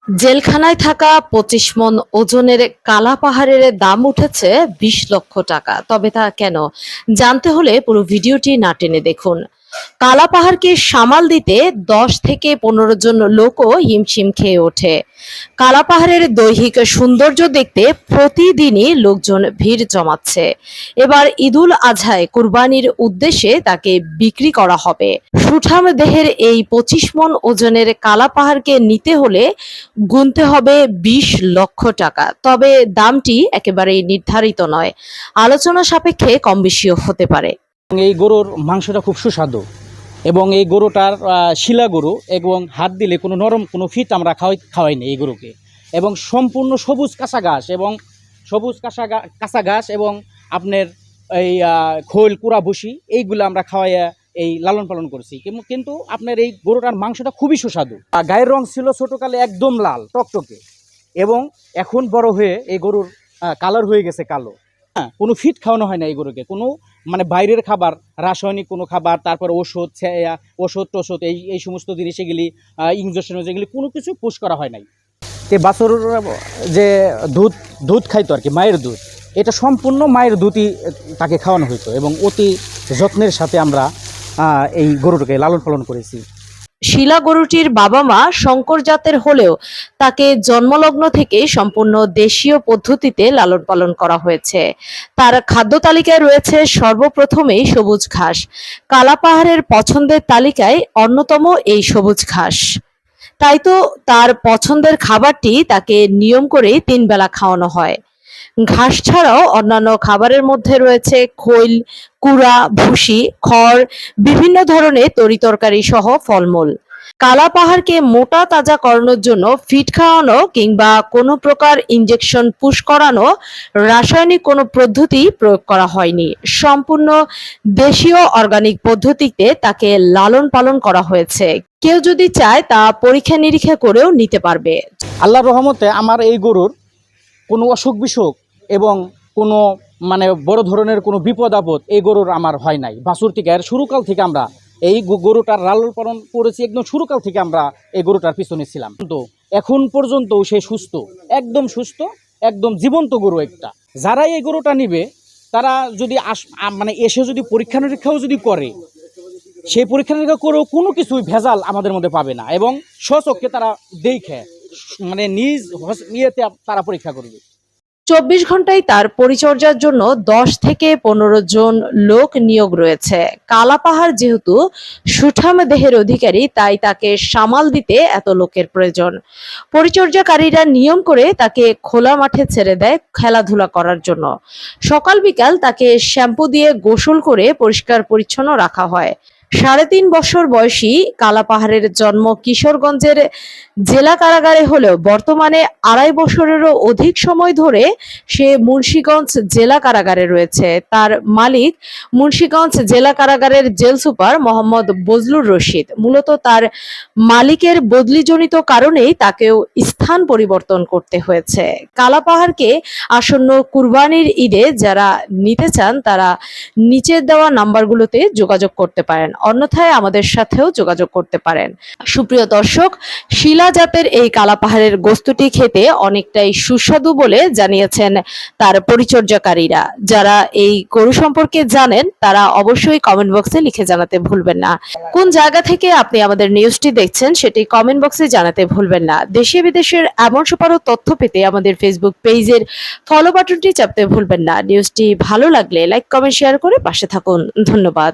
জেলখানায় থাকা ২৫ মণ ওজনের কালা পাহাড়ের দাম উঠেছে ২০ লক্ষ টাকা। তবে তা কেন? জানতে হলে পুরো ভিডিওটি না টেনে দেখুন। কালা পাহাড়কে সামাল দিতে ১০ থেকে ১৫ জন লোকও হিমশিম খেয়ে ওঠে। কালা পাহাড়ের দৈহিক সৌন্দর্য দেখতে প্রতিদিনই লোকজন ভিড় জমাচ্ছে। এবার ঈদুল আজহায় কুরবানির উদ্দেশ্যে তাকে বিক্রি করা হবে। সুঠাম দেহের এই ২৫ মণ ওজনের কালা পাহাড়কে নিতে হলে গুনতে হবে ২০ লক্ষ টাকা। তবে দামটি একেবারেই নির্ধারিত নয়, আলোচনা সাপেক্ষে কম বেশিও হতে পারে। এই গরুর মাংসটা খুব সুস্বাদু এবং এই গরুটার শিলা গরু এবং হাত দিলে কোনো নরম কোনো ফিট আমরা খাওয়াই না এই গরুকে। এবং সম্পূর্ণ সবুজ কাঁচা ঘাস এবং সবুজ কাঁচা ঘাস এবং আপনার এই খোল কুড়া ভুসি এইগুলো আমরা খাওয়াইয়া এই লালন পালন করছি। কিন্তু আপনার এই গরুটার মাংসটা খুবই সুস্বাদু। গায়ের রং ছিল ছোটোকালে একদম লাল টকটকে এবং এখন বড় হয়ে এই গরুর কালার হয়ে গেছে কালো। হ্যাঁ, কোনো ফিট খাওয়ানো হয় না এই গরুকে, কোনো মানে বাইরের খাবার, রাসায়নিক কোনো খাবার, তারপর ওষুধ টষুধ এই সমস্ত জিনিস এগুলি ইঞ্জেকশন যেগুলি কোনো কিছু পুশ করা হয় নাই। তে বাছুর যে দুধ খাইতো আর কি, মায়ের দুধ, এটা সম্পূর্ণ মায়ের দুধই তাকে খাওয়ানো হইতো এবং অতি যত্নের সাথে আমরা এই গরুটাকে লালন পালন করেছি। শিলা গরুটির বাবা মা শঙ্কর জাতের হলেও তাকে জন্মলগ্ন থেকে সম্পূর্ণ দেশীয় পদ্ধতিতে লালন পালন করা হয়েছে। তার খাদ্য তালিকায় রয়েছে সর্বপ্রথমেই সবুজ ঘাস। কালা পাহাড়ের পছন্দের তালিকায় অন্যতম এই সবুজ ঘাস। তাই তো তার পছন্দের খাবারটি তাকে নিয়ম করে ৩ বেলা খাওয়ানো হয়। ঘাস ছাড়াও অন্যান্য খাবারের মধ্যে রয়েছে খৈল, কুড়া, ভুসি, খড়, বিভিন্ন ধরনের তরিতরকারি সহ ফলমূল। কালা পাহাড়কে মোটা তাজা করানোর জন্য ফিড খাওয়ানো কিংবা কোনো প্রকার ইনজেকশন পুশ করানো, রাসায়নিক কোনো পদ্ধতি প্রয়োগ করা হয়নি। সম্পূর্ণ দেশীয় অর্গানিক পদ্ধতিতে তাকে লালন পালন করা হয়েছে। কেউ যদি চায় তা পরীক্ষা নিরীক্ষা করেও নিতে পারবে। আল্লাহর রহমতে আমার এই গরুর কোনো অসুখ বিসুখ এবং কোনো মানে বড় ধরনের কোনো বিপদ আপদ এই গরুর আমার হয় নাই। বাছুর থেকে এর শুরুকাল থেকে আমরা এই গরুটার লালন পালন করেছি, একদম শুরুকাল থেকে আমরা এই গরুটার পিছনে ছিলাম। তো এখন পর্যন্ত সে সুস্থ, একদম সুস্থ, একদম জীবন্ত গরু একটা। যারা এই গরুটা নিবে তারা যদি মানে এসে যদি পরীক্ষা নিরীক্ষাও যদি করে, সেই পরীক্ষা নিরীক্ষা করেও কোনো কিছুই ভেজাল আমাদের মধ্যে পাবে না এবং স্বচক্ষে তারা দেখে মানে নিজ ইয়েতে তারা পরীক্ষা করবে। ২৪ ঘন্টায় তার পরিচর্যার জন্য ১০ থেকে ১৫ জন লোক নিয়োগ রয়েছে। কালা পাহাড় যেহেতু সুঠাম দেহের অধিকারী, তাই তাকে সামাল দিতে এত লোকের প্রয়োজন। পরিচর্যাকারীরা নিয়ম করে তাকে খোলা মাঠে ছেড়ে দেয় খেলাধুলা করার জন্য। সকাল বিকাল তাকে শ্যাম্পু দিয়ে গোসল করে পরিষ্কার পরিচ্ছন্ন রাখা হয়। ৩.৫ বছর বয়সী কালা পাহাড়ের জন্ম কিশোরগঞ্জের জেলা কারাগারে হলেও বর্তমানে ২.৫ বছরেরও অধিক সময় ধরে সে মুন্সিগঞ্জ জেলা কারাগারে রয়েছে। তার মালিক মুন্সিগঞ্জ জেলা কারাগারের জেল সুপার মোহাম্মদ বজলুর রশিদ। মূলত তার মালিকের বদলিজনিত কারণেই তাকেও স্থান পরিবর্তন করতে হয়েছে। কালা পাহাড়কে আসন্ন কুরবানির ঈদে যারা নিতে চান তারা নিচের দেওয়া নাম্বারগুলোতে যোগাযোগ করতে পারেন, অন্যথায় আমাদের সাথেও যোগাযোগ করতে পারেন। সুপ্রিয় দর্শক, শিলা জাতের এই কালা পাহাড়ের গোস্তটি খেতে অনেকটাই সুস্বাদু বলে জানিয়েছেন তার পরিচর্যাকারীরা। যারা এই গরু সম্পর্কে জানেন তারা অবশ্যই কমেন্ট বক্সে লিখে জানাতে ভুলবেন না। কোন জায়গা থেকে আপনি আমাদের নিউজটি দেখছেন সেটি কমেন্ট বক্সে জানাতে ভুলবেন না। দেশে বিদেশের এমন সুপারো তথ্য পেতে আমাদের ফেসবুক পেজের ফলো বাটনটি চাপতে ভুলবেন না। নিউজটি ভালো লাগলে লাইক, কমেন্ট, শেয়ার করে পাশে থাকুন। ধন্যবাদ।